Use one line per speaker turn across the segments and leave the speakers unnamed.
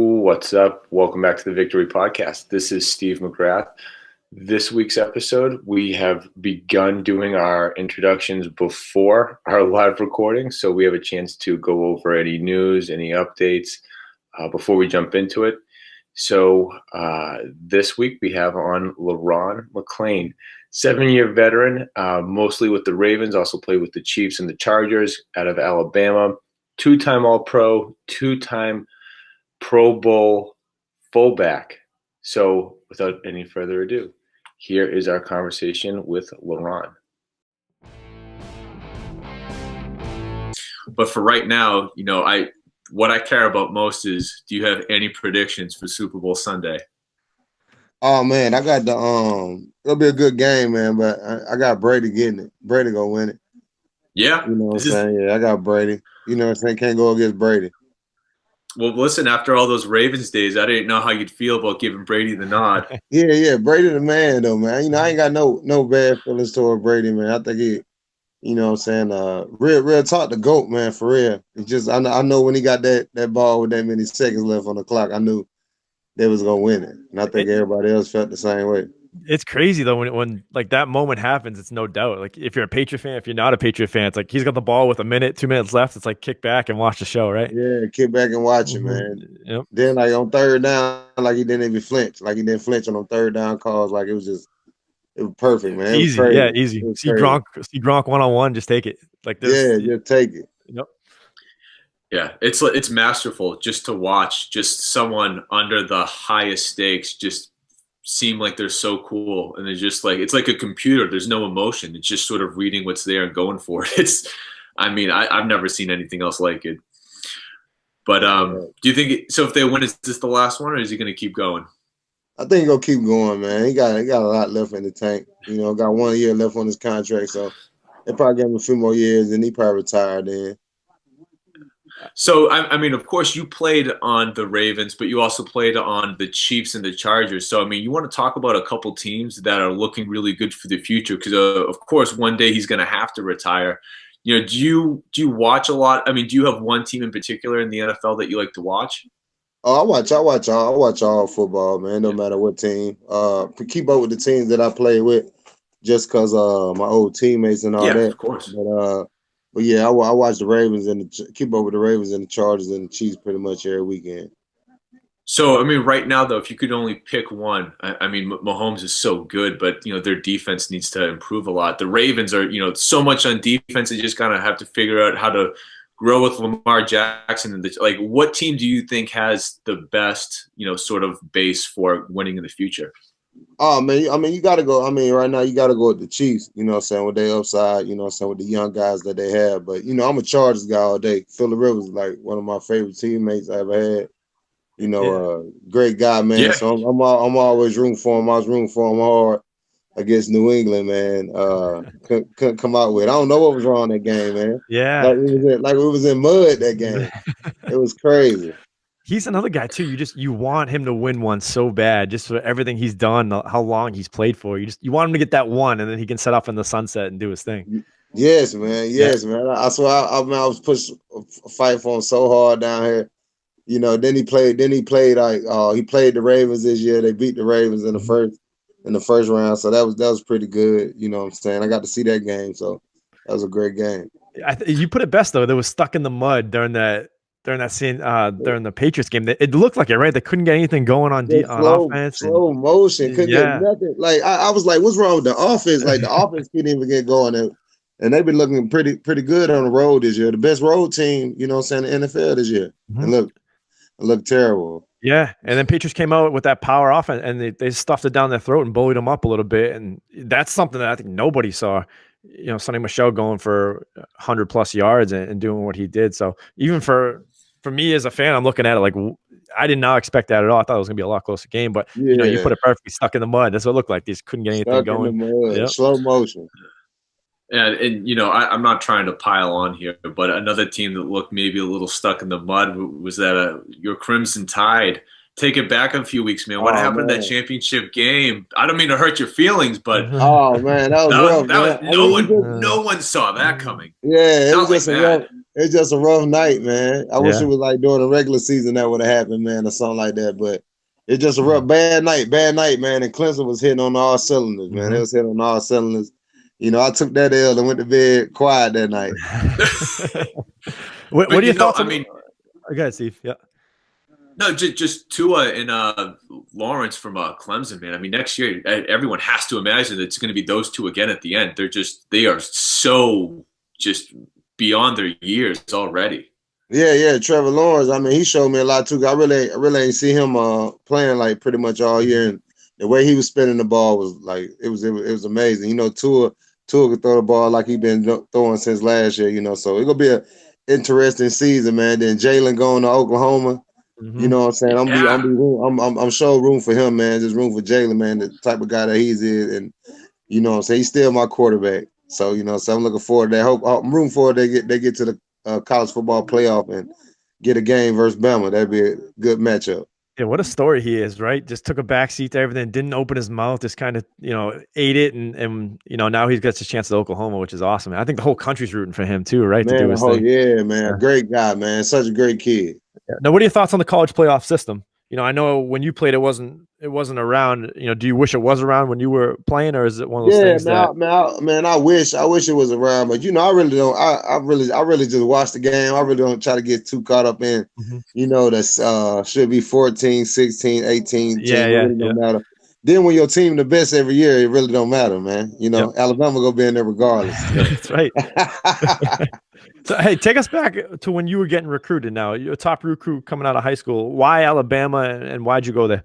What's up? Welcome back to the Victory Podcast. This is Steve McGrath. This week's episode, we have begun doing our introductions before our live recording, so we have a chance to go over any news, any updates before we jump into it. So this week we have on McClain, 7-year veteran, mostly with the Ravens, also played with the Chiefs and the Chargers out of Alabama, two-time All-Pro, two-time Pro Bowl fullback. So without any further ado, here is our conversation with LaRon. But for right now, what I care about most is, do you have any predictions for Super Bowl Sunday?
Oh man, I got it'll be a good game, man, but I got Brady getting it. Brady gonna win it.
Yeah.
You know what I'm saying? Yeah, I got Brady. You know what I'm saying? Can't go against Brady.
Well, listen, after all those Ravens days, I didn't know how you'd feel about giving Brady the nod.
Yeah, Brady the man though, man. I ain't got no bad feelings toward Brady, man. I think he, you know what I'm saying, real talk, the GOAT, man, for real. It's just I know when he got that ball with that many seconds left on the clock, I knew they was gonna win it. And I think everybody else felt the same way.
It's crazy though when like that moment happens. It's no doubt. Like if you're a Patriot fan, if you're not a Patriot fan, it's like he's got the ball with 2 minutes left. It's like kick back and watch the show, right?
Yeah, kick back and watch it, man.
Yep.
Then like on third down, like he didn't even flinch. Like he didn't flinch on them third down calls. Like it was perfect, man.
Easy, yeah, easy. See Gronk one-on-one, just take it. Like this.
Yeah, just take it.
Yep.
Yeah, it's masterful just to watch just someone under the highest stakes just seem like they're so cool, and they're just like, it's like a computer. There's no emotion. It's just sort of reading what's there and going for it. I've never seen anything else like it. But do you think so? If they win, is this the last one, or is he going to keep going?
I think he'll keep going, man. He got a lot left in the tank. Got 1 year left on his contract, so they probably give him a few more years, and he probably retired then.
So, of course, you played on the Ravens, but you also played on the Chiefs and the Chargers. So, you want to talk about a couple teams that are looking really good for the future because, of course, one day he's going to have to retire. Do you watch a lot? Do you have one team in particular in the NFL that you like to watch?
Oh, I watch all football, man. No matter what team. Keep up with the teams that I play with, just because my old teammates and all that.
Yeah, of course.
But yeah, I watch the Ravens and keep up with the Ravens and the Chargers and the Chiefs pretty much every weekend.
So, right now, though, if you could only pick one, Mahomes is so good, but, their defense needs to improve a lot. The Ravens are, so much on defense, they just kind of have to figure out how to grow with Lamar Jackson. And what team do you think has the best, sort of base for winning in the future?
Oh man, you gotta go. Right now you gotta go with the Chiefs, with their upside, with the young guys that they have. But I'm a Chargers guy all day. Phillip Rivers is like one of my favorite teammates I ever had. Great guy, man. Yeah. So I'm always rooting for him. I was rooting for him hard against New England, man. Couldn't come out with it. I don't know what was wrong that game, man.
Yeah.
Like it was in mud that game. It was crazy.
He's another guy too. You want him to win one so bad, just for everything he's done, how long he's played for. You want him to get that one, and then he can set off in the sunset and do his thing.
Yes, man. Yes, man. I swear, I was pushed fight for him so hard down here. Then he played like he played the Ravens this year. They beat the Ravens in the first round, so that was pretty good. You know what I'm saying? I got to see that game, so that was a great game.
You put it best though. They was stuck in the mud during that scene during the Patriots game. It looked like it, right? They couldn't get anything going on offense.
Slow motion. Couldn't get nothing. Like I was like, what's wrong with the offense? Like the offense couldn't even get going. And they've been looking pretty good on the road this year. The best road team, in the NFL this year. Mm-hmm. And look terrible.
Yeah. And then Patriots came out with that power offense and they stuffed it down their throat and bullied them up a little bit. And that's something that I think nobody saw. Sonny Michel going for 100+ yards and doing what he did. So even for me as a fan, I'm looking at it like I did not expect that at all. I thought it was gonna be a lot closer game, but you put it perfectly stuck in the mud. That's what it looked like. These couldn't get anything going.
Yep. Slow motion.
And I'm not trying to pile on here, but another team that looked maybe a little stuck in the mud was that your Crimson Tide. Take it back a few weeks, man. What happened in that championship game? I don't mean to hurt your feelings, but
oh man, that was rough.
No one saw that coming.
Yeah, it was just a rough. it's just a rough night, man. I wish
Yeah.
it was like during the regular season that would have happened, man, or something like that. But it's just a rough, bad night, man. And Clemson was hitting on all cylinders, man. It was hitting on all cylinders. You know, I took that L and went to bed quiet that night.
What are your thoughts?
I mean,
okay, Steve. Yeah.
No, just Tua and Lawrence from Clemson, man. I mean, next year everyone has to imagine that it's going to be those two again at the end. They are so just beyond their years already.
Yeah, Trevor Lawrence. I mean, he showed me a lot too. I really ain't see him playing like pretty much all year, and the way he was spinning the ball was like it was amazing. You know, Tua could throw the ball like he been throwing since last year. You know, so it's gonna be an interesting season, man. Then Jalen going to Oklahoma. You know what I'm saying? I'm sure room for him, man. Just room for Jalen, man. The type of guy that he's is, and you know what I'm saying, he's still my quarterback. So you know, so I'm looking forward to that. I'm rooting for it. They get to the college football playoff and get a game versus Bama. That'd be a good matchup.
Yeah, what a story he is, right? Just took a backseat to everything, didn't open his mouth, just kind of, ate it, and now he gets his chance at Oklahoma, which is awesome. I think the whole country's rooting for him too, right?
Man,
to do his thing.
Yeah, man. Yeah. Great guy, man. Such a great kid.
Yeah. Now, what are your thoughts on the college playoff system? I know when you played, it wasn't around. Do you wish it was around when you were playing, or is it one of those things
man, I wish it was around, but I really don't. I really just watch the game. I really don't try to get too caught up in, that should be 14, 16, 18. Really don't matter. Then when your team the best every year, it really don't matter, man. Alabama gonna be in there regardless.
That's right. So, hey, take us back to when you were getting recruited. Now, you're a top recruit coming out of high school. Why Alabama, and why'd you go there?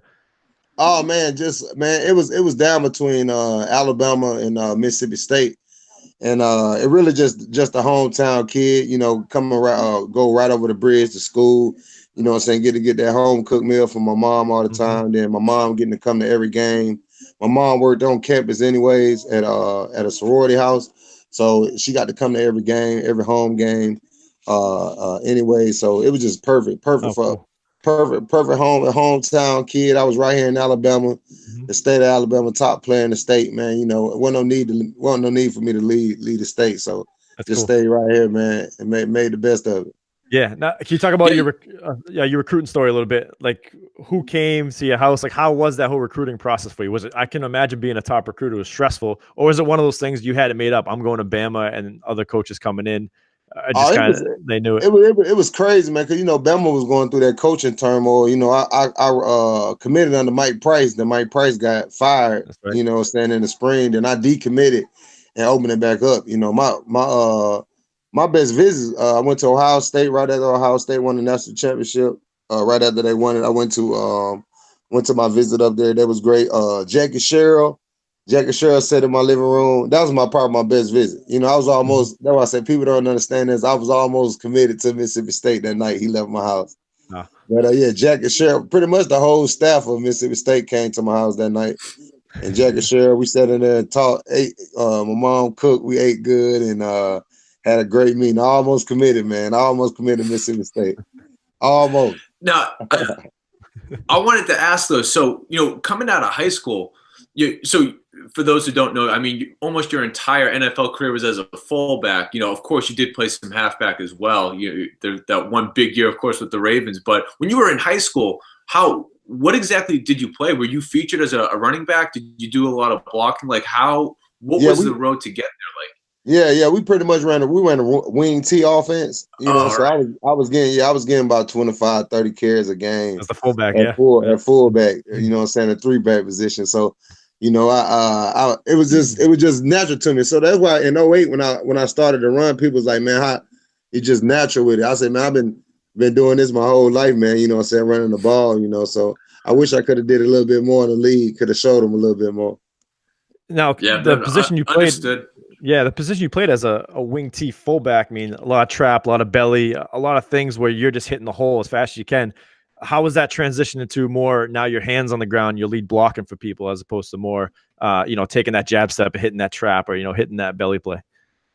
Oh man, it was down between Alabama and Mississippi State, and it really just a hometown kid. Coming around, go right over the bridge to school. You know what I'm saying? Get that home cooked meal from my mom all the time. Then my mom getting to come to every game. My mom worked on campus anyways at a sorority house. So she got to come to every game, every home game, anyway. So it was just perfect hometown kid. I was right here in Alabama, the state of Alabama, top player in the state, man. Wasn't no need for me to lead the state. So that's just cool. Stay right here, man, and made the best of it.
Yeah. Now, can you talk about your recruiting story a little bit? Like, who came to your house? Like, how was that whole recruiting process for you? Was it? I can imagine being a top recruiter was stressful, or was it one of those things you had it made up? I'm going to Bama, and other coaches coming in. They knew it.
It was crazy, man. Because Bama was going through that coaching turmoil. I committed under Mike Price. Then Mike Price got fired. Right. Saying in the spring. Then I decommitted and opened it back up. My best visit, I went to Ohio State right after Ohio State won the national championship. Right after they won it, I went to my visit up there. That was great. Jack and Cheryl sat in my living room. That was my best visit. I was almost. That's why I said people don't understand this. I was almost committed to Mississippi State that night. He left my house. But Jack and Cheryl, pretty much the whole staff of Mississippi State came to my house that night. And Jack and Cheryl, we sat in there and talked. Ate. My mom cooked. We ate good and. Had a great meeting. I almost committed, man. I almost committed Mississippi State. Almost.
Now, I wanted to ask though. So, coming out of high school, so for those who don't know, I mean, almost your entire NFL career was as a fullback. Of course, you did play some halfback as well. That one big year, of course, with the Ravens. But when you were in high school, what exactly did you play? Were you featured as a running back? Did you do a lot of blocking? Like what was the road to get there like?
Yeah, we pretty much ran a wing T offense. Right. I was getting about 25, 30 carries a game.
As the fullback,
at fullback, you know what I'm saying, a 3-back position. So, it was just natural to me. So that's why in 08 when I started to run, people was like, man, it's just natural with it. I said, man, I've been doing this my whole life, man, you know what I'm saying, running the ball, so I wish I could have did a little bit more in the league, could have showed them a little bit more.
Now, position you played. Understood. Yeah, the position you played as a wing T fullback, a lot of trap, a lot of belly, a lot of things where you're just hitting the hole as fast as you can. How was that transition into more now your hands on the ground, your lead blocking for people as opposed to more, taking that jab step and hitting that trap or, hitting that belly play?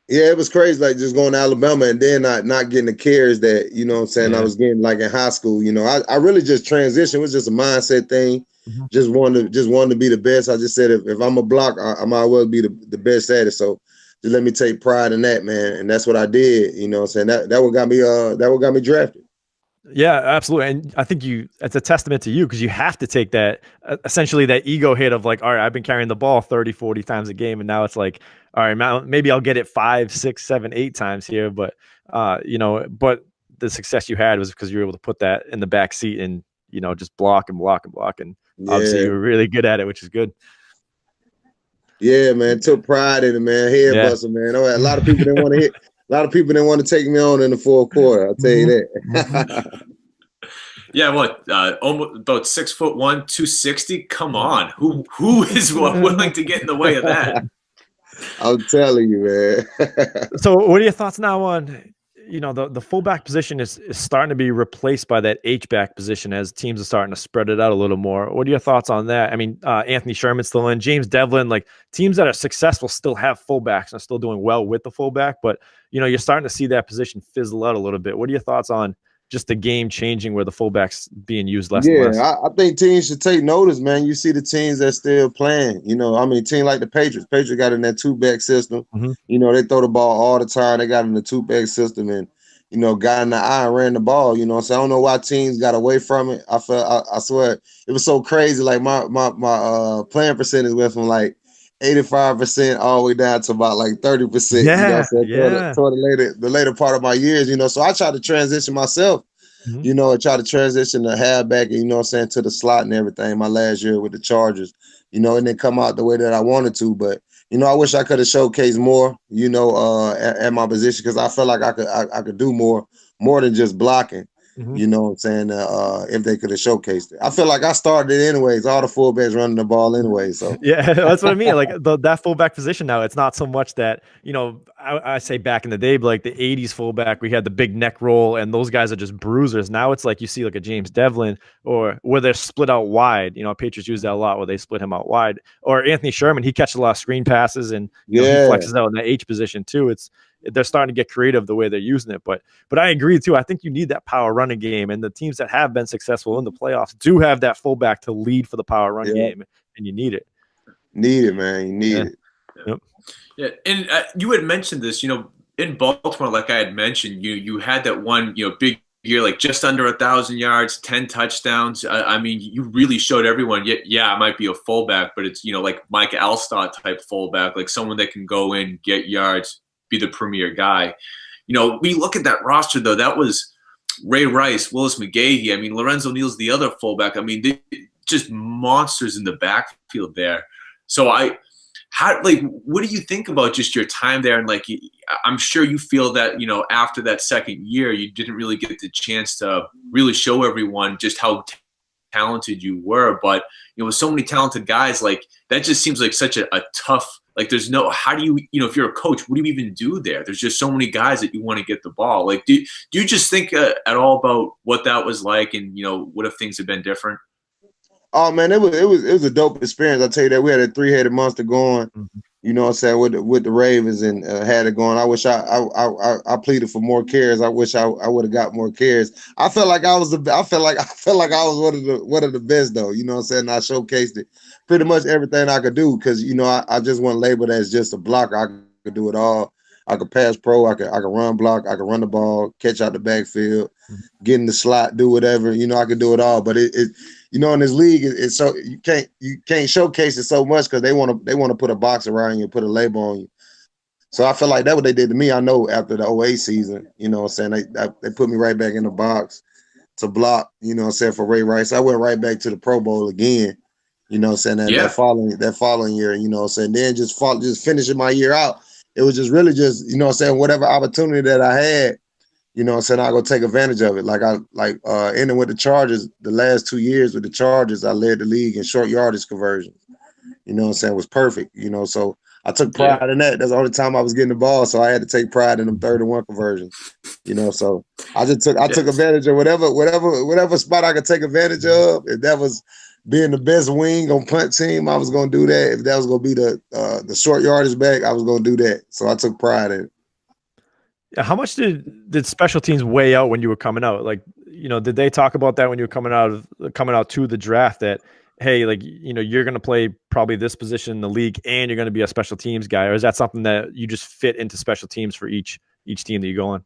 Yeah, it was crazy, like just going to Alabama and then not getting the carries that, what I'm saying, I was getting like in high school. I really just transitioned. It was just a mindset thing. Mm-hmm. Just wanted to be the best. I just said if I'm a block, I might as well be the best at it. So just let me take pride in that, man. And that's what I did. You know what I'm saying? That what got me drafted.
Yeah, absolutely. And I think it's a testament to you because you have to take that, essentially that ego hit of like, all right, I've been carrying the ball 30, 40 times a game. And now it's like, all right, maybe I'll get it 5, 6, 7, 8 times here. But, but the success you had was because you were able to put that in the back seat and, just block and block and block. And obviously you were really good at it, which is good.
Yeah, man. Took pride in it, man. Head buster, man. A lot of people didn't want to hit. A lot of people didn't want to take me on in the fourth quarter. I'll tell you that.
Yeah, almost about 6'1", 260. Come on, who is willing to get in the way of that?
I'm telling you, man.
So, what are your thoughts now on, the fullback position is starting to be replaced by that H-back position as teams are starting to spread it out a little more. What are your thoughts on that? I mean, Anthony Sherman's still in, James Devlin, like teams that are successful still have fullbacks and are still doing well with the fullback, but you're starting to see that position fizzle out a little bit. What are your thoughts on just the game changing where the fullback's being used less and less?
I think teams should take notice, man. You see the teams that still playing. Team like the Patriots. Patriots got in that two-back system.
Mm-hmm.
They throw the ball all the time. They got in the two-back system and, got in the eye and ran the ball. So I don't know why teams got away from it. I swear it was so crazy. Like my playing percentage went from like 85% all the way down to about like 30%.
Yeah,
toward the later part of my years. So I tried to transition myself.
Mm-hmm.
I tried to transition to halfback, to the slot and everything my last year with the Chargers, and then come out the way that I wanted to. But, I wish I could have showcased more, at my position because I felt like I could do more than just blocking.
Mm-hmm.
You know what I'm saying? If they could have showcased it. I feel like I started it anyways. All the fullbacks running the ball anyway. So
yeah, that's what I mean. Like that fullback position now, it's not so much that, I say back in the day, but like the 80s fullback, we had the big neck roll and those guys are just bruisers. Now it's like you see like a James Devlin or where they're split out wide. Patriots use that a lot where they split him out wide. Or Anthony Sherman, he catches a lot of screen passes and he flexes out in that H position too. They're starting to get creative the way they're using it. But I agree too. I think you need that power running game. And the teams that have been successful in the playoffs do have that fullback to lead for the power run game. And you need it.
Need it, man. You need it.
Yep.
Yeah. And you had mentioned this, in Baltimore, like I had mentioned, you had that one, big year, like just under 1,000 yards, 10 touchdowns. You really showed everyone, it might be a fullback, but it's, like Mike Alstott type fullback, like someone that can go in, get yards, be the premier guy. We look at that roster though. That was Ray Rice, Willis McGahee. Lorenzo Neal's the other fullback. They just monsters in the backfield there. So what do you think about just your time there? And like, I'm sure you feel that, after that second year, you didn't really get the chance to really show everyone just how talented you were. But, with so many talented guys, like that just seems like such a tough, like there's no, how do you, if you're a coach, what do you even do there? There's just so many guys that you want to get the ball. Like, do you just think at all about what that was like and, what if things had been different?
Oh man, it was a dope experience. I'll tell you that. We had a 3-headed monster going, with the Ravens and had it going. I wish I pleaded for more carries. I wish I would have got more carries. I felt like I was one of the best though. I showcased it pretty much everything I could do because I just wasn't labeled as just a blocker. I could do it all. I could pass pro. I could run block. I could run the ball, catch out the backfield, get in the slot, do whatever. I could do it all. But it in this league, it's so you can't showcase it so much because they want to put a box around you, put a label on you. So I feel like that's what they did to me. I know after the 08 season, they put me right back in the box to block. For Ray Rice, I went right back to the Pro Bowl again. That following year. Then just finishing my year out. It was just really just, whatever opportunity that I had, I go take advantage of it. Ending with the Chargers, the last 2 years with the Chargers, I led the league in short yardage conversions. It was perfect, so I took pride in that. That's the only time I was getting the ball, so I had to take pride in them 3rd-and-1 conversions. So I took advantage of whatever spot I could take advantage of. If that was being the best wing on punt team, I was going to do that. If that was going to be the short yardage back, I was going to do that. So I took pride in it.
Yeah, how much did special teams weigh out when you were coming out? Like, did they talk about that when you were coming out to the draft that hey, like, you're going to play probably this position in the league and you're going to be a special teams guy? Or is that something that you just fit into special teams for each team that you go on?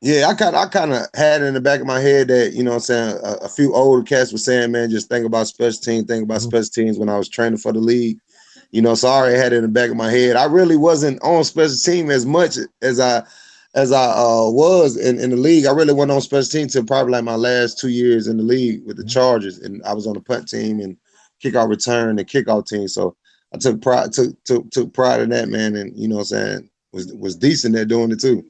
Yeah, I kind of had it in the back of my head that, what I'm saying, a few older cats were saying, man, just think about special teams when I was training for the league. So I already had it in the back of my head. I really wasn't on special team as much as I was in the league. I really wasn't on special team until probably like my last 2 years in the league with the Chargers, and I was on the punt team and kickoff return and kickoff team. So I took pride in that, man, and what I'm saying, was decent at doing it too.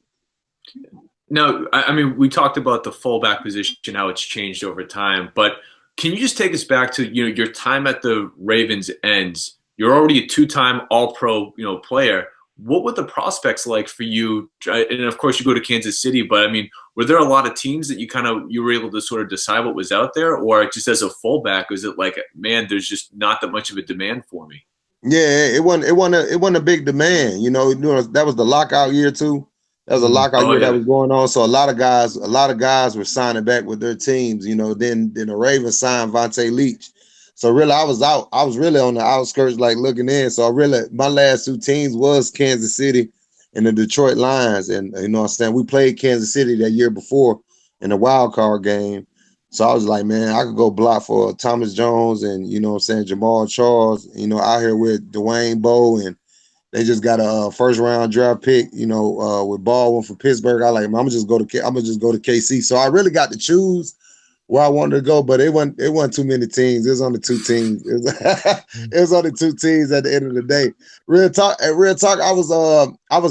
Now, I mean, we talked about the fullback position, how it's changed over time, but can you just take us back to, your time at the Ravens ends? You're already a two-time All-Pro, player. What were the prospects like for you? And of course, you go to Kansas City, but I mean, were there a lot of teams that you were able to sort of decide what was out there, or just as a fullback, was it like, man, there's just not that much of a demand for me?
Yeah, it wasn't a big demand. That was the lockout year too. That was a lockout year that was going on. So a lot of guys were signing back with their teams. Then the Ravens signed Vontae Leach. So really, I was out. I was really on the outskirts, like looking in. So my last two teams was Kansas City and the Detroit Lions. And we played Kansas City that year before in the wild card game. So I was like, man, I could go block for Thomas Jones and Jamal Charles. Out here with Dwayne Bowe, and they just got a first round draft pick. With Baldwin from Pittsburgh. I'm gonna just go to KC. So I really got to choose where I wanted to go, but it wasn't too many teams. It was only two teams. It was only two teams at the end of the day. Real talk. I was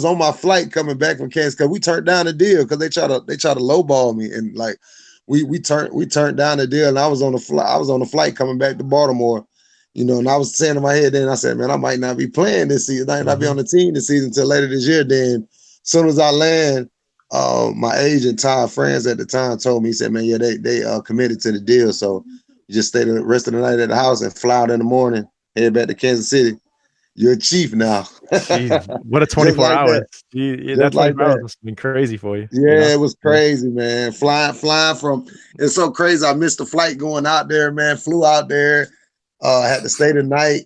on my flight coming back from Kansas because we turned down the deal because they try to lowball me, and like we turned down the deal, and I was on the flight coming back to Baltimore. And I was saying in my head, then I said, man, I might not be playing this season. I might not be on the team this season until later this year. Then as soon as I land, my agent, Todd Franz at the time, told me, he said, man, yeah, they committed to the deal. So you just stay the rest of the night at the house and fly out in the morning, head back to Kansas City. You're a Chief now.
Jeez, what a 24 hours. That 24 hours must have been crazy for you.
Yeah, It was crazy, man. Flying from, it's so crazy. I missed the flight going out there, man. Flew out there. Had to stay the night.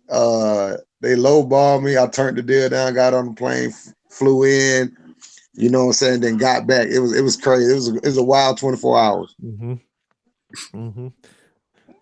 They lowballed me. I turned the deal down, got on the plane, flew in, then got back. It was crazy. It was a wild 24 hours.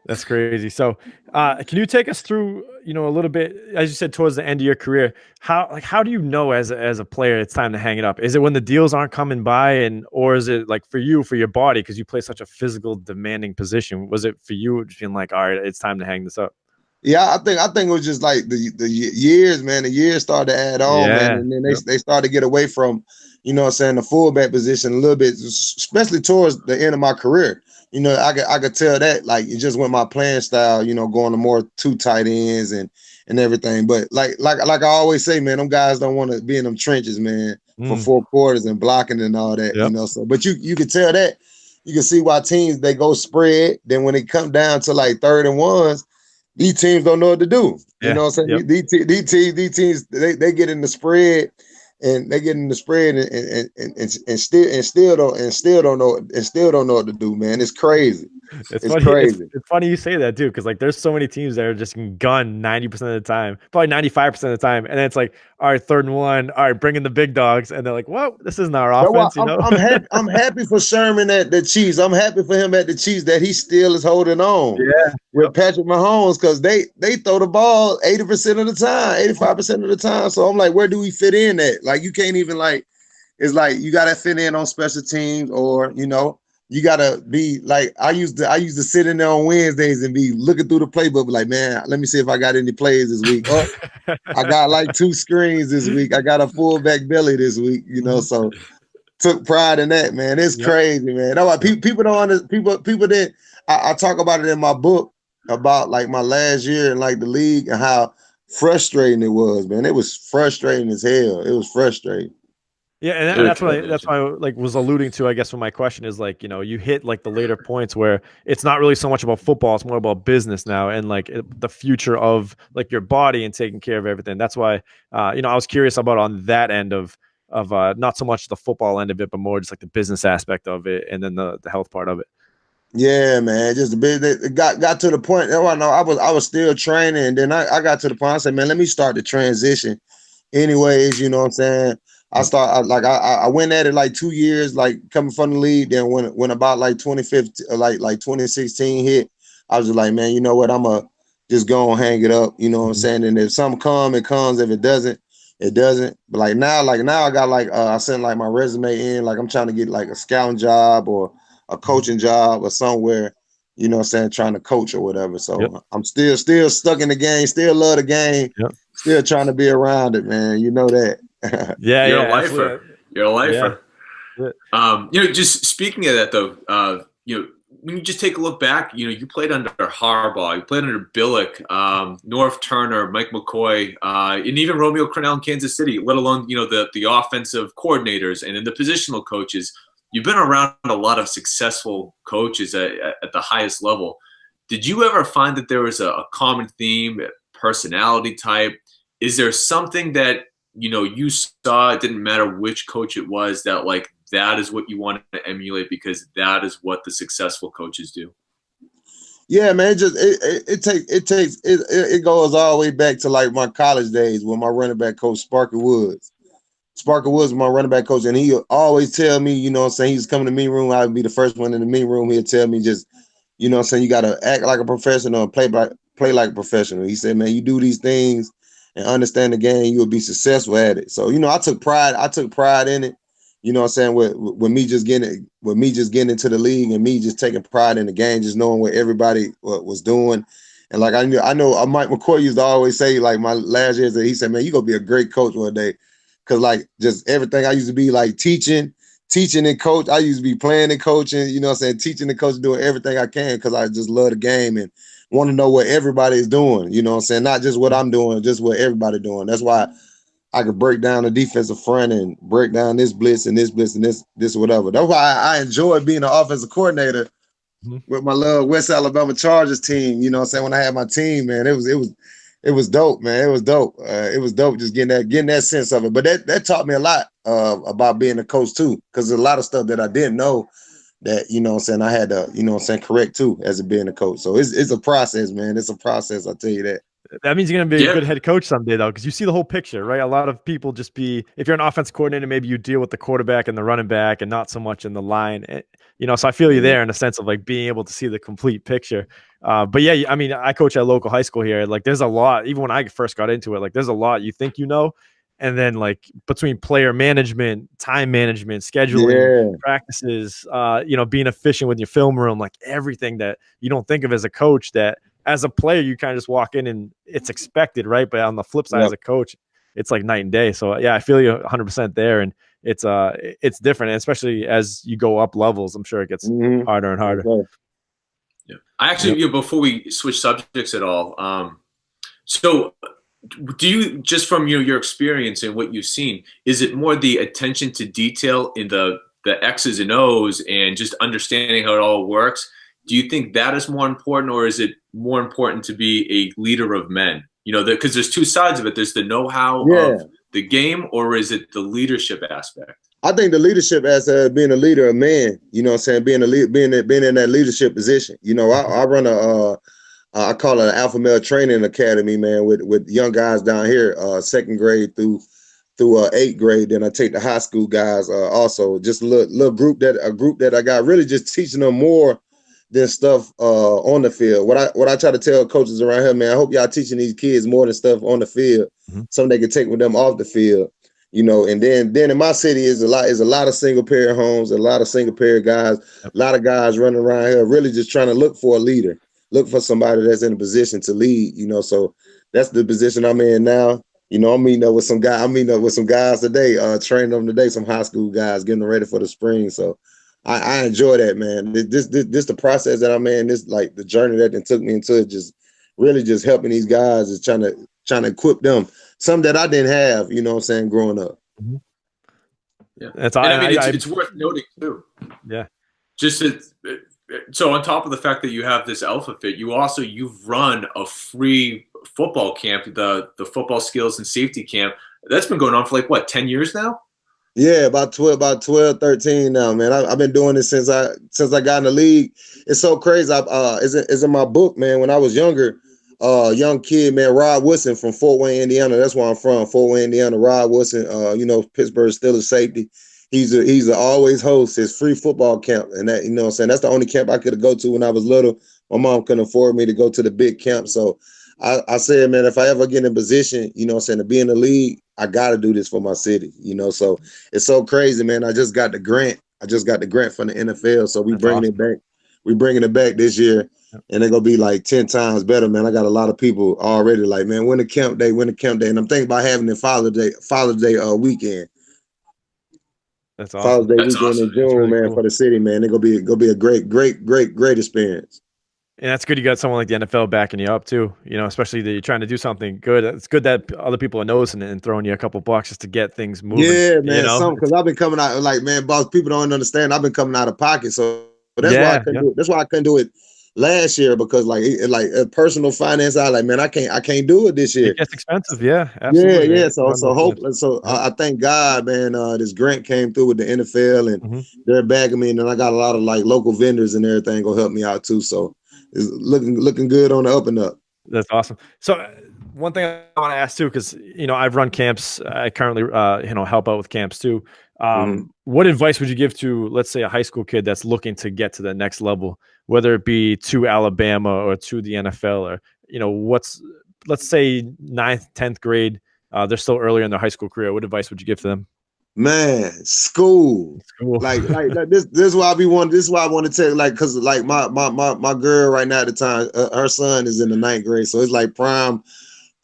That's crazy. So can you take us through, a little bit, as you said, towards the end of your career, how do you know as a player it's time to hang it up? Is it when the deals aren't coming by, or is it like for your body, because you play such a physical, demanding position? Was it for you just being like, all right, it's time to hang this up?
Yeah, I think it was just like the years, man. The years started to add on, man, and then they started to get away from, the fullback position a little bit, especially towards the end of my career. I could tell that, like, it just went my playing style, going to more two tight ends and everything. But like I always say, man, them guys don't want to be in them trenches, man, for 4 quarters and blocking and all that, So, but you can tell that. You can see why teams, they go spread. Then when it come down to like 3rd and 1s, these teams don't know what to do. You know what I'm saying? Yep. These teams, they get in the spread, and they get in the spread and still don't know what to do, man. It's crazy. It's funny, crazy.
It's funny you say that too, because like there's so many teams that are just gun 90% of the time, probably 95% of the time, and then it's like, all right, 3rd and 1, all right, bring in the big dogs, and they're like, well, this isn't our offense.
I'm happy for Sherman at the Chiefs. I'm happy for him at the Chiefs that he still is holding on with Patrick Mahomes, because they throw the ball 80% of the time, 85% of the time. So I'm like, where do we fit in at? Like, you can't even, like, it's like you gotta fit in on special teams, or you gotta be like, I used to sit in there on Wednesdays and be looking through the playbook, like, man, let me see if I got any plays this week. Oh, I got like 2 screens this week. I got a fullback belly this week, So took pride in that, man. It's crazy, man. That's why people don't understand. People didn't. I talk about it in my book about like my last year in like the league and how frustrating it was, man. It was frustrating as hell. It was frustrating.
Yeah, and that's why I like was alluding to, I guess, when my question is like, you hit like the later points where it's not really so much about football, it's more about business now, and like the future of like your body and taking care of everything. That's why I was curious about on that end of not so much the football end of it, but more just like the business aspect of it, and then the health part of it.
Yeah, man. Just a bit. It got to the point. Oh, I know. I was still training, and then I got to the point. I said, man, let me start the transition. Anyways, you know what I'm saying. I went at it like 2 years, like coming from the league. Then when about like 2015, like 2016 hit, I was just like, man, you know what? I'm gonna just go and hang it up. You know what I'm saying. And if something come, it comes. If it doesn't, it doesn't. But like now I got like I sent like my resume in. Like I'm trying to get like a scouting job or a coaching job or somewhere, you know what I'm saying, trying to coach or whatever. So I'm still stuck in the game, still love the game, still trying to be around it, man. You know that.
You're a lifer.
Absolutely.
You're a lifer.
Yeah.
You know, just speaking of that though, you know, when you just take a look back, you know, you played under Harbaugh, you played under Billick, North Turner, Mike McCoy, and even Romeo Crennel in Kansas City, let alone, you know, the offensive coordinators and then the positional coaches. You've been around a lot of successful coaches at the highest level. Did you ever find that there was a common theme, personality type? Is there something that, you know, you saw, it didn't matter which coach it was, that like that is what you wanted to emulate because that is what the successful coaches do?
Yeah, man. It goes all the way back to like my college days with my running back coach Sparky Woods. Sparky Woods was my running back coach, and he always tell me, you know what I'm saying, he was coming to the meeting room, I would be the first one in the meeting room. He'd tell me just, you know what I'm saying, you got to act like a professional and play like a professional. He said, man, you do these things and understand the game, you will be successful at it. So, you know, I took pride in it, you know what I'm saying, with me just getting into the league and me just taking pride in the game, just knowing what everybody was doing. And like I know Mike McCoy used to always say, like my last years, he said, man, you're going to be a great coach one day. Cause like just everything I used to be like teaching and coach. I used to be playing and coaching, you know what I'm saying, teaching and coaching, doing everything I can because I just love the game and want to know what everybody is doing, you know what I'm saying? Not just what I'm doing, just what everybody doing. That's why I could break down the defensive front and break down this blitz and this whatever. That's why I enjoy being an offensive coordinator with my little West Alabama Chargers team. You know what I'm saying? When I had my team, man, it was dope, man. It was dope. It was dope just getting that sense of it. But that taught me a lot about being a coach too, because there's a lot of stuff that I didn't know that, you know what I'm saying, I had to, you know what I'm saying, correct too as being a coach. So it's a process, man. It's a process, I'll tell you that.
That means you're going to be a good head coach someday, though, because you see the whole picture, right? A lot of people just if you're an offensive coordinator, maybe you deal with the quarterback and the running back and not so much in the line. You know, so I feel you there in a sense of like being able to see the complete picture. But yeah, I mean, I coach at a local high school here. Like there's a lot, even when I first got into it, like there's a lot you think you know. And then like between player management, time management, scheduling, practices, you know, being efficient with your film room, like everything that you don't think of as a coach that as a player, you kind of just walk in and it's expected, right? But on the flip side, as a coach, it's like night and day. So yeah, I feel you 100% there. And it's different, especially as you go up levels. I'm sure it gets harder and harder.
Yeah. I actually, before we switch subjects at all, so do you, just from your experience and what you've seen, is it more the attention to detail in the X's and O's and just understanding how it all works? Do you think that is more important, or is it more important to be a leader of men? You know, because there's two sides of it. There's the know-how of the game, or is it the leadership aspect?
I think the leadership aspect, being a leader of men, you know what I'm saying, being in that leadership position. You know, I run I call it an alpha male training academy, man, with young guys down here, second grade through eighth grade. Then I take the high school guys also, just a little group that I got, really just teaching them more than stuff on the field. What I try to tell coaches around here, man, I hope y'all teaching these kids more than stuff on the field, something they can take with them off the field. You know, and then in my city is a lot of single parent homes, a lot of single parent guys, a lot of guys running around here really just trying to look for a leader, look for somebody that's in a position to lead, you know. So that's the position I'm in now. You know, I'm meeting up with some guys today, training them today, some high school guys, getting them ready for the spring. So I enjoy that, man. This the process that I'm in, this like the journey that it took me into, just really just helping these guys, is trying to equip them. Some that I didn't have, you know what I'm saying, growing up.
Yeah. It's worth noting too.
Yeah.
Just so on top of the fact that you have this Alpha Fit, you've run a free football camp, the football skills and safety camp. That's been going on for like what, 10 years now?
Yeah, about 12, 13 now, man. I've been doing this since I got in the league. It's so crazy. It's in my book, man. When I was younger, young kid, man, Rod Woodson from Fort Wayne, Indiana. That's where I'm from, Fort Wayne, Indiana. Rod Woodson, Pittsburgh Steelers safety. He's a always host his free football camp, and that, what I'm saying, that's the only camp I could go to when I was little. My mom couldn't afford me to go to the big camp, so I said, man, if I ever get in position, to be in the league, I got to do this for my city, So it's so crazy, man. I just got the grant. From the NFL, so
That's awesome.
it back. We bringing it back this year, and they're gonna be like 10 times better, man. I got a lot of people already like, man, when the camp day, and I'm thinking about having it Father's Day weekend.
That's awesome.
Father's Day weekend in June, really, man, cool. For the city, man. It's gonna be a great experience.
And that's good. You got someone like the NFL backing you up too. Especially that you're trying to do something good. It's good that other people are noticing it and throwing you a couple bucks just to get things moving.
Yeah, man. Because I've been coming out like, man, boss. People don't understand. I've been coming out of pocket, so that's why I couldn't do it. That's why I couldn't do it last year, because like personal finance, I like, man, I can't do it this year.
It gets expensive. Yeah, absolutely.
Yeah. So I thank God, man. This grant came through with the NFL, and they're bagging me, and then I got a lot of like local vendors and everything gonna help me out too. So it's looking good on the up and up.
That's awesome. So one thing I want to ask too, because I've run camps. I currently help out with camps too. What advice would you give to, let's say, a high school kid that's looking to get to the next level, whether it be to Alabama or to the NFL, or let's say 9th, 10th grade, they're still earlier in their high school career. What advice would you give to them?
Man, school. Like this is why this is why I want to tell, like, because like my girl right now at the time, her son is in the 9th grade, so it's like prime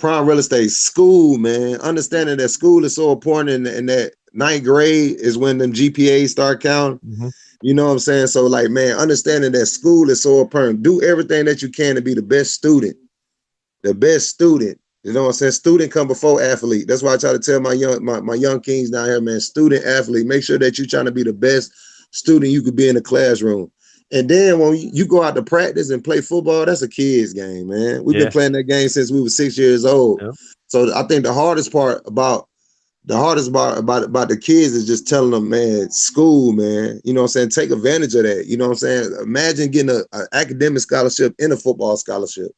real estate. School, man. Understanding that school is so important, and that 9th grade is when them GPAs start counting. You know what I'm saying? So like, man, understanding that school is so important. Do everything that you can to be the best student. The best student. You know what I'm saying? Student come before athlete. That's why I try to tell my young kings down here, man, student athlete. Make sure that you're trying to be the best student you could be in the classroom. And then when you go out to practice and play football, that's a kid's game, man. We've been playing that game since we were 6 years old. Yeah. So I think the hardest part about the kids is just telling them, man, school, man. You know what I'm saying? Take advantage of that. You know what I'm saying? Imagine getting an academic scholarship and a football scholarship.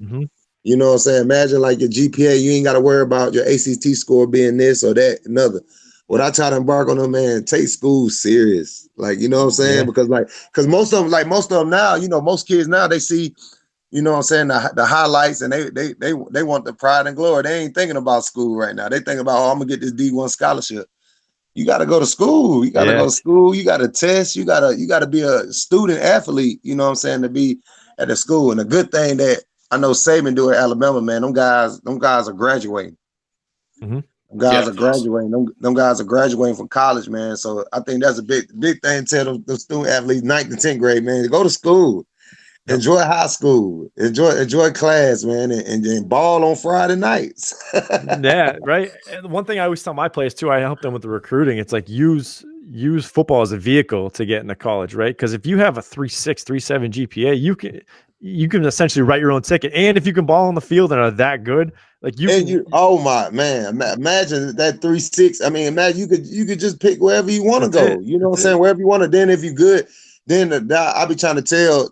You know what I'm saying? Imagine like your GPA, you ain't got to worry about your ACT score being this or that, another. What I try to embark on them, man, take school serious. Like, you know what I'm saying? Because most of them now, most kids now, they see, you know what I'm saying, the highlights, and they want the pride and glory. They ain't thinking about school right now. They thinking about, I'm gonna get this D1 scholarship. You got to go to school. You got to go to school. You got to test. You got to be a student athlete, you know what I'm saying, to be at the school. And the good thing that I know Saban do at Alabama, man, them guys are graduating. Them guys are graduating. Them guys are graduating from college, man. So I think that's a big thing to tell the student athletes, 9th to 10th grade, man, to go to school. Enjoy high school. Enjoy class, man, and ball on Friday nights.
Yeah, right. And one thing I always tell my players too, I help them with the recruiting. It's like use football as a vehicle to get into college, right? Because if you have a 3.6, 3.7 GPA, you can essentially write your own ticket. And if you can ball on the field and are that good, like
oh my man, imagine that 3.6. I mean, imagine you could just pick wherever you want to go. You know what I'm saying? Wherever you want to. Then if you good, then I be trying to tell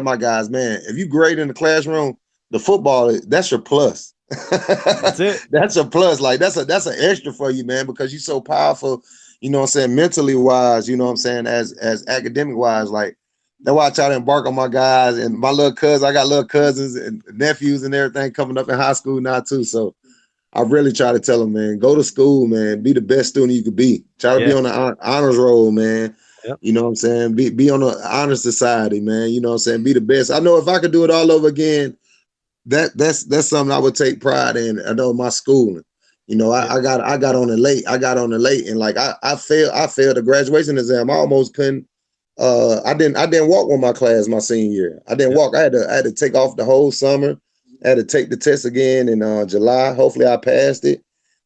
my guys, man, if you great in the classroom, the football, that's your plus.
That's it.
That's a plus. Like that's an extra for you, man, because you're so powerful, you know what I'm saying, mentally wise, you know what I'm saying, as academic wise. Like that's why I try to embark on my guys and my little cousins. I got little cousins and nephews and everything coming up in high school now too. So I really try to tell them, man, go to school, man, be the best student you could be. Try to be on the honors roll, man. Yep. You know what I'm saying? Be on the honor society, man. You know what I'm saying? Be the best. I know if I could do it all over again, that's something I would take pride in. I know my schooling. You know, I got on it late. And like I failed the graduation exam. I almost couldn't. I didn't walk with my class my senior year. I didn't walk. I had to take off the whole summer. I had to take the test again in July. Hopefully I passed it.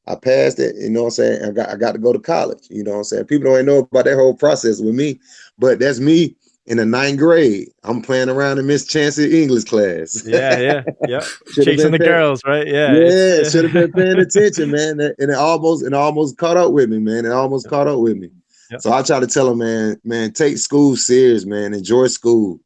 You know what I'm saying? I got to go to college. You know what I'm saying? People don't even know about that whole process with me, but that's me in the 9th grade. I'm playing around in Miss Chancey English class.
Yeah. Chasing the girls, right?
Yeah, should have been paying attention, man. And it almost caught up with me, man. It almost caught up with me.
Yep.
So I try to tell them, man, take school serious, man. Enjoy school.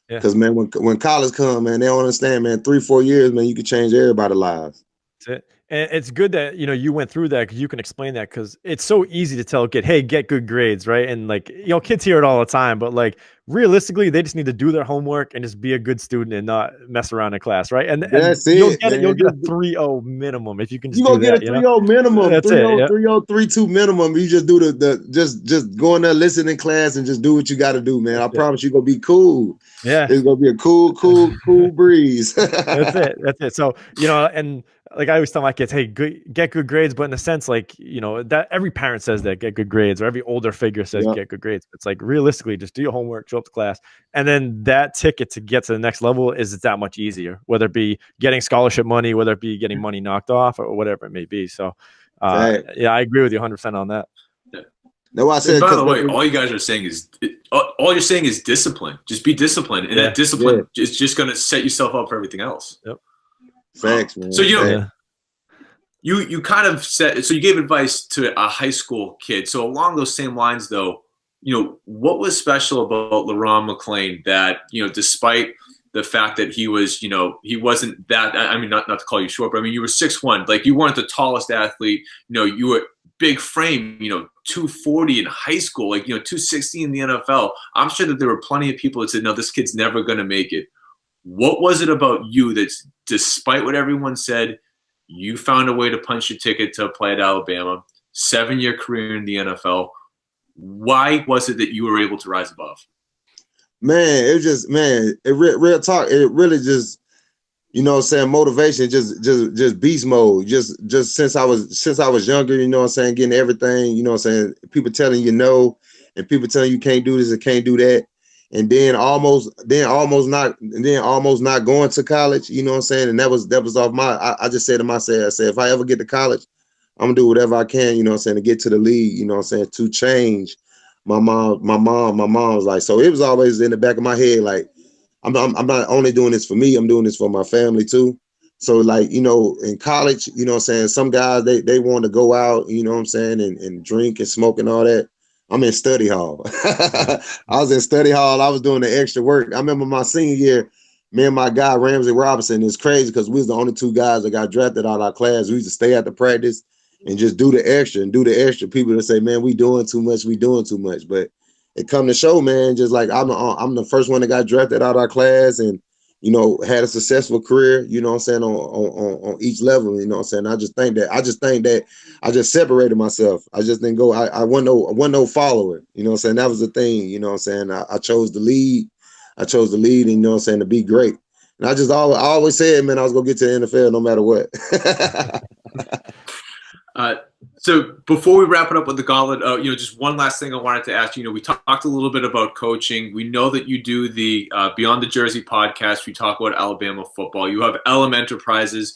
Yeah.
Because, man, when college come, man, they don't understand, man. 3-4 years, man, you can change everybody's lives.
That's it. And it's good that, you went through that because you can explain that, because it's so easy to tell a kid, hey, get good grades, right? And like, kids hear it all the time, but like realistically, they just need to do their homework and just be a good student and not mess around in class, right? And
that's
you'll
it.
You'll get a 3.0 minimum if you can just
you're gonna
do that.
Get a 3.0 minimum.
That's
3.0,
it, yeah.
3.0, 3.2 minimum. You just do just go in there, listen in class, and just do what you got to do, man. I promise you're gonna be cool.
Yeah,
it's gonna be a cool breeze.
That's it. So and like I always tell my kids, hey, get good grades, but in a sense, like that every parent says that, get good grades, or every older figure says get good grades. It's like realistically, just do your homework, show up to class, and then that ticket to get to the next level is that much easier. Whether it be getting scholarship money, whether it be getting money knocked off, or whatever it may be. So, I agree with you 100% on that.
No, I said.
By the way, all you guys are saying is all you're saying is discipline. Just be disciplined, and that discipline is just going to set yourself up for everything else.
Yep.
Thanks, man.
So you kind of said, so you gave advice to a high school kid. So along those same lines, though, what was special about LaRon McClain that despite the fact that he was, he wasn't that. I mean, not to call you short, but I mean, you were 6'1", like you weren't the tallest athlete. You were big frame, 240 in high school, like 260 in the NFL. I'm sure that there were plenty of people that said, no, this kid's never going to make it. What was it about you that's, despite what everyone said, you found a way to punch your ticket to play at Alabama, 7-year career in the NFL? Why was it that you were able to rise above?
Man, it was just, real talk. It really just, motivation, just beast mode. Just since I was younger, getting everything, people telling you no, and people telling you can't do this and can't do that. And then almost not going to college, and that was off my. I just said to myself, I said, if I ever get to college, I'm gonna do whatever I can, to get to the league, to change. My mom was like, so it was always in the back of my head, like, I'm not only doing this for me, I'm doing this for my family too. So like, in college, some guys they want to go out, and drink and smoke and all that. I'm in study hall. I was in study hall. I was doing the extra work. I remember my senior year, me and my guy, Ramsey Robinson, it's crazy because we was the only 2 guys that got drafted out of our class. We used to stay at the practice and just do the extra. People that say, man, we doing too much. But it come to show, man, just like I'm the first one that got drafted out of our class and, had a successful career, on each level, I just think that I just separated myself. I just didn't go, I wasn't no follower, that was the thing, I chose to lead. And, to be great. And I always said, man, I was going to get to the NFL no matter what.
So before we wrap it up with the gauntlet, just one last thing I wanted to ask you. We talked a little bit about coaching. We know that you do the Beyond the Jersey podcast. We talk about Alabama football. You have LM Enterprises.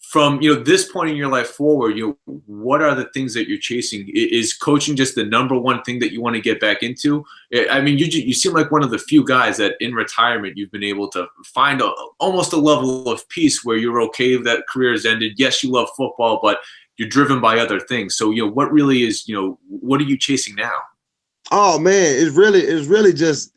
From this point in your life forward, what are the things that you're chasing? Is coaching just the number one thing that you want to get back into? I mean, you seem like one of the few guys that in retirement you've been able to find almost a level of peace where you're okay that career has ended. Yes, you love football, but you're driven by other things. So, what really is, what are you chasing now?
Oh man, it's really just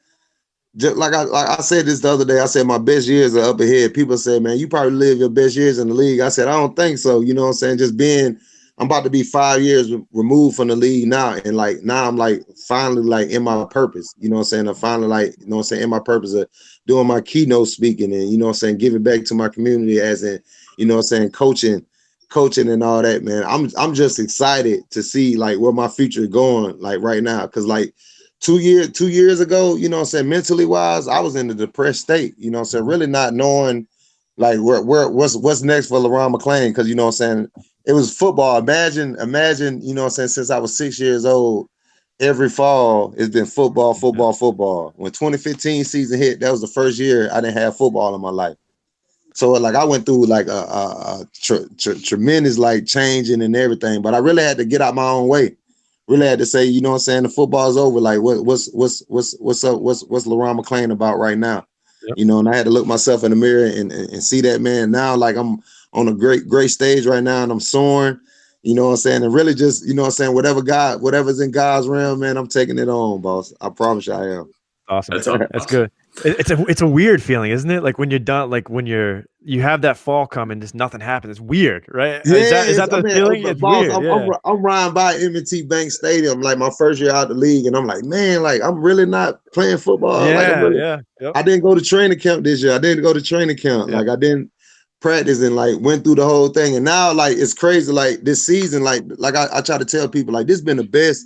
like I said this the other day. I said my best years are up ahead. People say, man, you probably live your best years in the league. I said, I don't think so. I'm about to be 5 years removed from the league now. And like, now I'm like finally like in my purpose, I'm finally like, in my purpose of doing my keynote speaking and, giving back to my community as in, coaching and all that, man. I'm just excited to see like where my future is going like right now. Cause like 2 years ago, mentally wise, I was in a depressed state, really not knowing like what's next for LaRon McClain. Cause it was football. Imagine, since I was 6 years old, every fall it's been football. When 2015 season hit, that was the first year I didn't have football in my life. So like I went through like a tremendous like changing and everything, but I really had to get out my own way. really had to say, you know what I'm saying, the football's over. Like what's up? What's LaRon McClain about right now?
Yep.
You know, and I had to look myself in the mirror and see that, man. Now, like, I'm on a great stage right now, and I'm soaring. You know what I'm saying? And really just, you know what I'm saying, whatever's in God's realm, man, I'm taking it on, boss. I promise you I am.
Awesome.
That's awesome.
That's good. It's a weird feeling, isn't it? Like when you're done, like when you have that fall coming, just nothing happens. It's weird, right?
Yeah,
Is that the feeling? It's
boss,
weird.
I'm riding by M&T Bank Stadium, like my first year out the league, and I'm like, man, like I'm really not playing football. Like I'm really,
Yep.
I didn't go to training camp this year. I didn't go to training camp.
Yep.
Like I didn't practice and like went through the whole thing. And now like it's crazy. Like this season, like I try to tell people, like this been the best.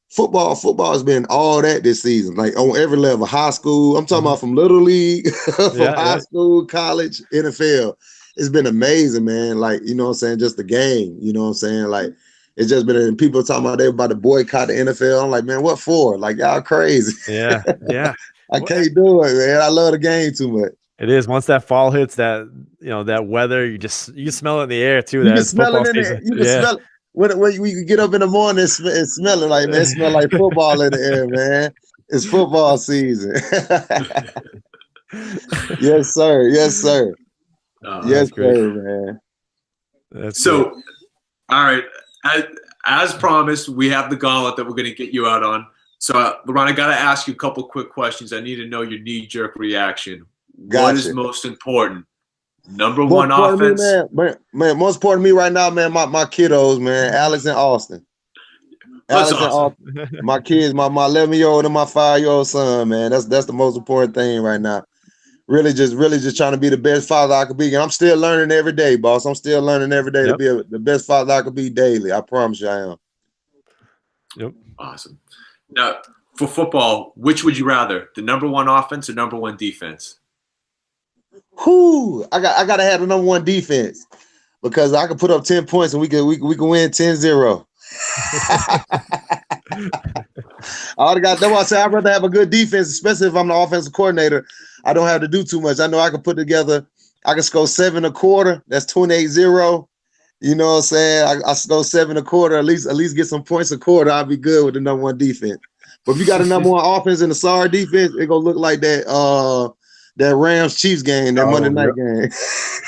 Football has been all that this season, like on every level, high school. I'm talking about from little league, from high school, college, NFL. It's been amazing, man. Like, you know what I'm saying? Just the game, you know what I'm saying? Like, it's just been, and people talking about they about to boycott the NFL. I'm like, man, what for? Like, y'all crazy.
Yeah.
I can't do it, man. I love the game too much.
It is. Once that fall hits, that, you know, that weather, you can smell it in the air too.
You can smell it in there. You can smell it. When we can get up in the morning and smell it, like, man, it smell like football in the air, man. It's football season. Yes, sir. Yes, sir. Yes, sir, man.
So, all right. As promised, we have the gauntlet that we're going to get you out on. So, LaRon, I got to ask you a couple quick questions. I need to know your knee-jerk reaction. Gotcha. What is most important? Number one offense.
Man, most important to me right now, man, my kiddos, man, Alex and Austin.
That's awesome.
And Austin, my kids, my 11-year-old and my 5-year-old son, man. That's the most important thing right now. Really just trying to be the best father I could be. And I'm still learning every day, boss. I'm still learning every day to be the best father I could be daily. I promise you I am.
Yep.
Awesome. Now, for football, which would you rather? The number one offense or number one defense?
I gotta have the number one defense because I can put up 10 points and we can win 10-0. That's why I say I'd rather have a good defense, especially if I'm the offensive coordinator. I don't have to do too much. I know I can put together, I can score 7 a quarter. That's 28-0. You know what I'm saying? I score 7 a quarter, at least get some points a quarter. I'll be good with the number one defense. But if you got a number one offense and a sorry defense, it's gonna look like that Rams Chiefs game, that Monday night game.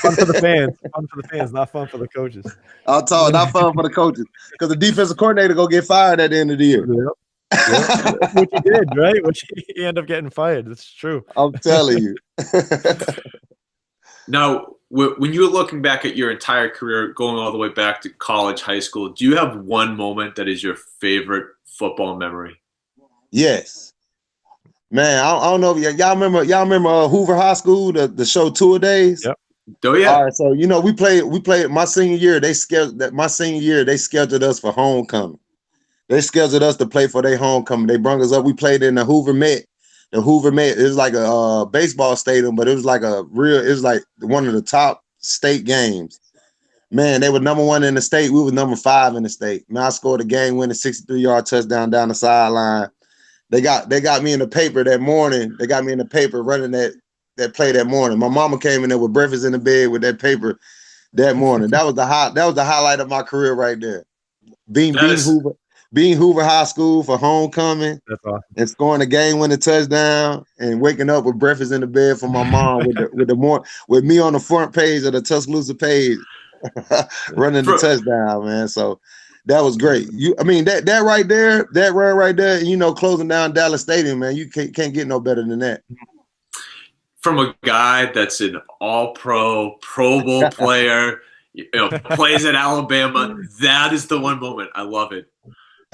Fun for the fans, not fun for the coaches.
I'll tell you, not fun for the coaches. Because the defensive coordinator gonna get fired at the end of the year.
Yep. Which he did, right? Which he ended up getting fired. That's true.
I'm telling you.
Now, when you're looking back at your entire career, going all the way back to college, high school, do you have one moment that is your favorite football memory?
Yes. Man, I don't know if y'all remember Hoover High School, the show Tour Days?
Yep.
Oh yeah.
All right, so you know we played my senior year. They scheduled us for homecoming. They scheduled us to play for their homecoming. They brought us up. We played in the Hoover Met. The Hoover Met is like a baseball stadium, but it was like one of the top state games. Man, they were number 1 in the state. We were number 5 in the state. Man, I scored a game-winning 63-yard touchdown down the sideline. They got me in the paper that morning. They got me in the paper running that play that morning. My mama came in there with breakfast in the bed with that paper that morning. That was the highlight of my career right there. Being Hoover High School for homecoming.
That's awesome. And
scoring a game-winning touchdown and waking up with breakfast in the bed from my mom with me on the front page of the Tuscaloosa page running the touchdown, man. So that was great. That right there, that run right there, you know, closing down Dallas Stadium, man. You can't get no better than that.
From a guy that's an all-pro, Pro Bowl player, plays at Alabama, that is the one moment. I love it.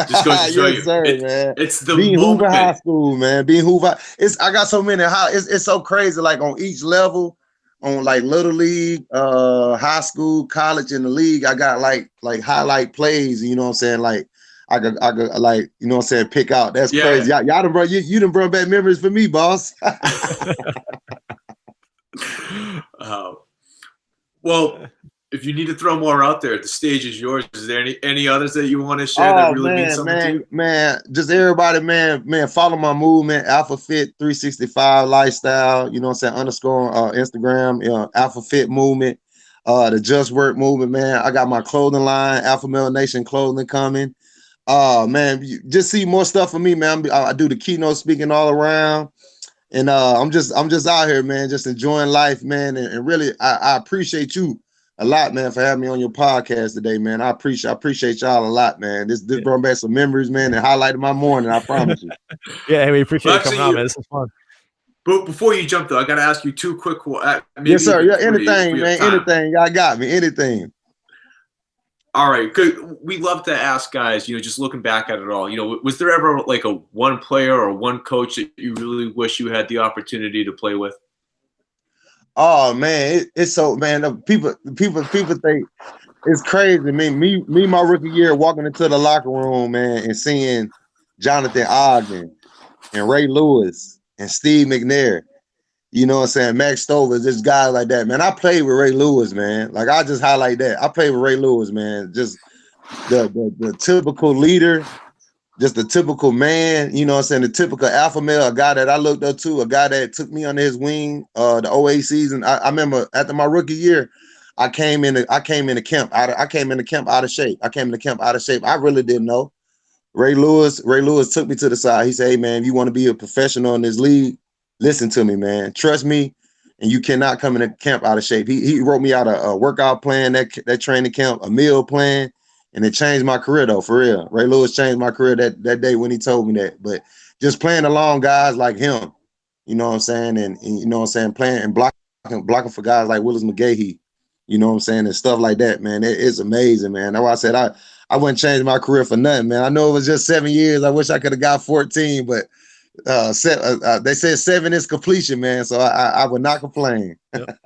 Just goes to show you,
sir, man.
It's the
being
moment.
Hoover High School, man. Being Hoover, I got so many. It's so crazy. Like on each level, on like little league, high school, college, and the league, I got like highlight plays. You know what I'm saying? Like I could like, you know what I'm saying, pick out. That's crazy. Y'all done brought you done brought back memories for me, boss.
Well, if you need to throw more out there, the stage is yours. Is there any others that you want to share that really mean something to you?
Man, just everybody, man, follow my movement, Alpha Fit 365 lifestyle, you know what I'm saying, underscore Instagram, Alpha Fit movement, the Just Work movement, man. I got my clothing line, Alpha Male Nation clothing coming. Oh man, you just see more stuff for me, man. I do the keynote speaking all around, and I'm just out here, man, just enjoying life, man. And really, I appreciate you a lot, man, for having me on your podcast today, man. I appreciate y'all a lot, man. This brought back some memories, man, and highlighted my morning. I promise you.
Yeah, we appreciate you coming on, man. This is fun.
But before you jump, though, I got to ask you two quick. Maybe
yes, sir. Yeah,
three,
anything, man. Anything. Y'all got me. Anything.
All right, good. We love to ask guys, just looking back at it all, was there ever like a one player or one coach that you really wish you had the opportunity to play with?
Oh man, it's so, man. People think it's crazy. I mean, me, my rookie year, walking into the locker room, man, and seeing Jonathan Ogden and Ray Lewis and Steve McNair. You know what I'm saying? Max Stover, just guys like that, man. I played with Ray Lewis, man. Like, I just highlight that. I played with Ray Lewis, man. Just the typical leader, just the typical man, you know what I'm saying? The typical alpha male, a guy that I looked up to, a guy that took me under his wing the 08 season. I remember after my rookie year, I came into camp out of shape. I really didn't know. Ray Lewis took me to the side. He said, "Hey man, if you want to be a professional in this league, listen to me, man. Trust me, and you cannot come into camp out of shape." He wrote me out a workout plan, that training camp, a meal plan, and it changed my career though, for real. Ray Lewis changed my career that day when he told me that. But just playing along guys like him, you know what I'm saying, and you know what I'm saying, playing and blocking for guys like Willis McGahee, you know what I'm saying, and stuff like that, man. It's amazing, man. That's why I said I wouldn't change my career for nothing, man. I know it was just 7 years. I wish I could have got 14, but they said 7 is completion, man. So I would not complain.
Yep.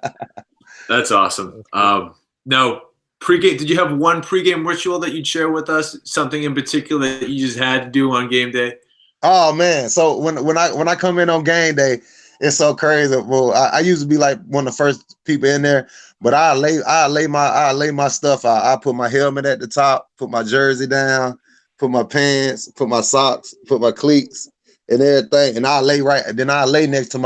That's awesome. Now, pregame, did you have one pregame ritual that you'd share with us? Something in particular that you just had to do on game day?
Oh man. So when I come in on game day, it's so crazy. Well, I used to be like one of the first people in there, but I lay my stuff out. I put my helmet at the top, put my jersey down, put my pants, put my socks, put my cleats and everything. And I lay next to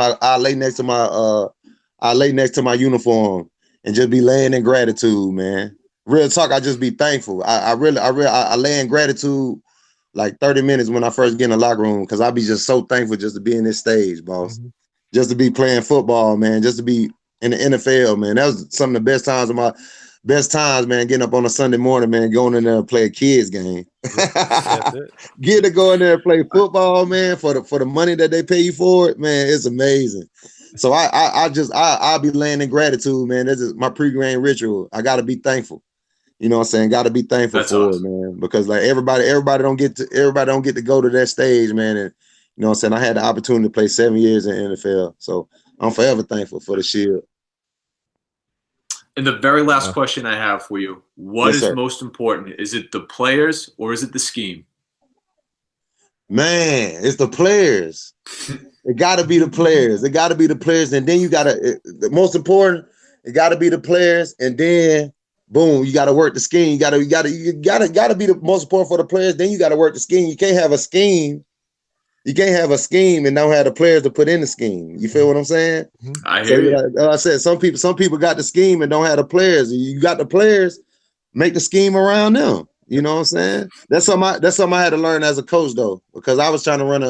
my uniform and just be laying in gratitude, man. Real talk, I just be thankful. I lay in gratitude like 30 minutes when I first get in the locker room, because I be just so thankful just to be in this stage, boss. Mm-hmm. Just to be playing football, man. Just to be in the NFL, man. That was some of the best times, man. Getting up on a Sunday morning, man, going in there and play a kids game. Get to go in there and play football, man, for the money that they pay you for it, man. It's amazing. So I'll be laying in gratitude, man. This is my pregame ritual. I gotta be thankful. You know what I'm saying? Got to be thankful That's for awesome. It, man. Because like everybody don't get to go to that stage, man. And you know what I'm saying? I had the opportunity to play 7 years in the NFL. So I'm forever thankful for the shield.
And the very last question I have for you, what is most important? Is it the players or is it the scheme?
Man, it's the players. It got to be the players. It got to be the players. And then the most important, it got to be the players. And then boom, you got to work the scheme. You got to be the most important for the players. Then you got to work the scheme. You can't have a scheme. You can't have a scheme and don't have the players to put in the scheme. You feel what I'm saying?
I hear you.
Like I said, some people got the scheme and don't have the players. You got the players, make the scheme around them. You know what I'm saying? That's something I had to learn as a coach though, because I was trying to run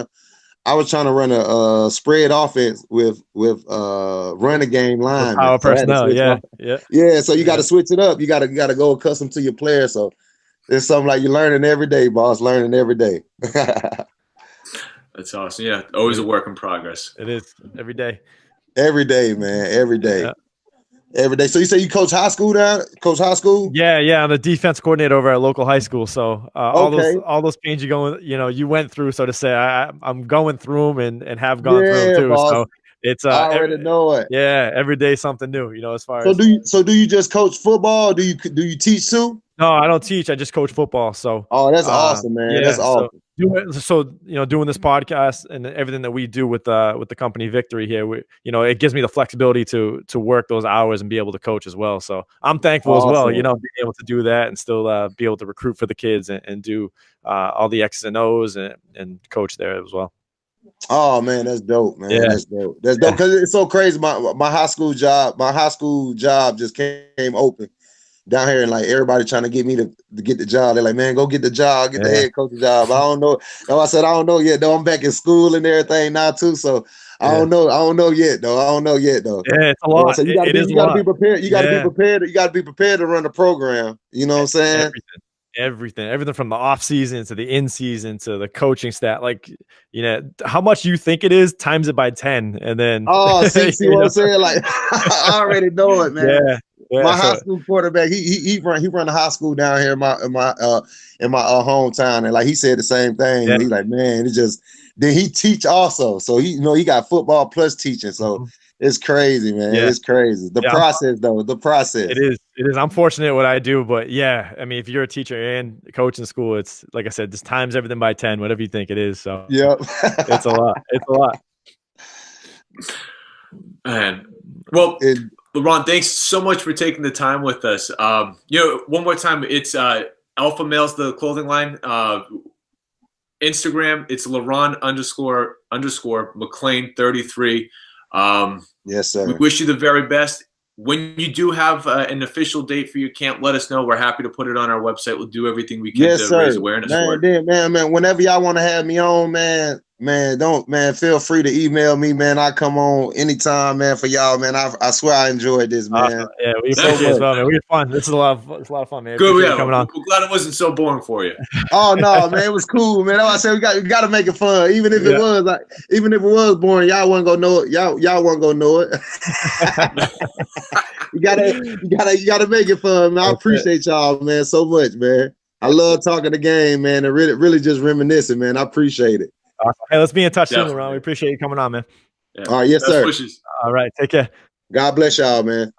a spread offense with running game line.
Power personnel,
yeah. So you got to switch it up. You got to go accustomed to your players. So it's something like you're learning every day, boss. Learning every day.
That's awesome. Yeah, always a work in progress.
It is every day.
Every day, man. Every day. Yeah. Every day. So you say you coach high school now? Coach high school?
Yeah. I'm the defense coordinator over at local high school. So all those pains you went through, so to say, I'm going through them and have gone through them too.
Boss.
So it's
I already know it.
Yeah, every day something new. As far
as do you just coach football? Do you teach too?
No, I don't teach. I just coach football. So
that's awesome, man. Yeah, that's awesome.
So doing this podcast and everything that we do with the company Victory here, it gives me the flexibility to work those hours and be able to coach as well. So I'm thankful as well, being able to do that and still be able to recruit for the kids and do all the X's and O's and coach there as well.
Oh man, that's dope, man. Yeah. That's dope because it's so crazy. My high school job just came open. down here and like everybody trying to get me to get the job. They're like, man, go get the job, get the head coaching job. I don't know. No, I said, I don't know yet, though. I'm back in school and everything now too. So I don't know. I don't know yet, though.
Yeah, it's a lot.
So you gotta be prepared. You gotta be prepared. You gotta be prepared to run the program. You know what I'm saying?
Everything from the off season to the in season to the coaching staff. Like, how much you think it is, times it by 10, and then
see what I'm saying? Like, I already know it, man. Yeah, my high school quarterback, he run a high school down here in my hometown, and like he said the same thing. He's like, man, it's just then he teach also, so he got football plus teaching, so it's crazy, man. It's crazy. The process.
It is. I'm fortunate what I do, but I mean, if you're a teacher and a coach in school, it's like I said, just times everything by 10, whatever you think it is. So it's a lot. It's a lot.
And LeBron, thanks so much for taking the time with us. One more time, it's Alpha Males, the clothing line. Instagram, it's LeBron _ McClain 33.
Yes, sir.
We wish you the very best. When you do have an official date for your camp, let us know. We're happy to put it on our website. We'll do everything we can to raise awareness for it.
Man, whenever y'all want to have me on, man, feel free to email me, man. I come on anytime, man, for y'all, man. I swear I enjoyed this, man.
Awesome. Yeah, we appreciate it as well, man. We had fun. This is a lot of fun, man.
Good, coming on. We're glad it wasn't so boring for you.
Oh no, man, it was cool, man. That's why I said we got to make it fun, even if it was boring. Y'all wasn't gonna know it. Y'all wasn't gonna know it. You gotta make it fun, man. I appreciate y'all, man, so much, man. I love talking the game, man, and really just reminiscing, man. I appreciate it.
Awesome. Hey, let's be in touch soon, Ron. We appreciate you coming on, man.
All right, yes, sir.
Wishes.
All right, take care.
God bless y'all, man.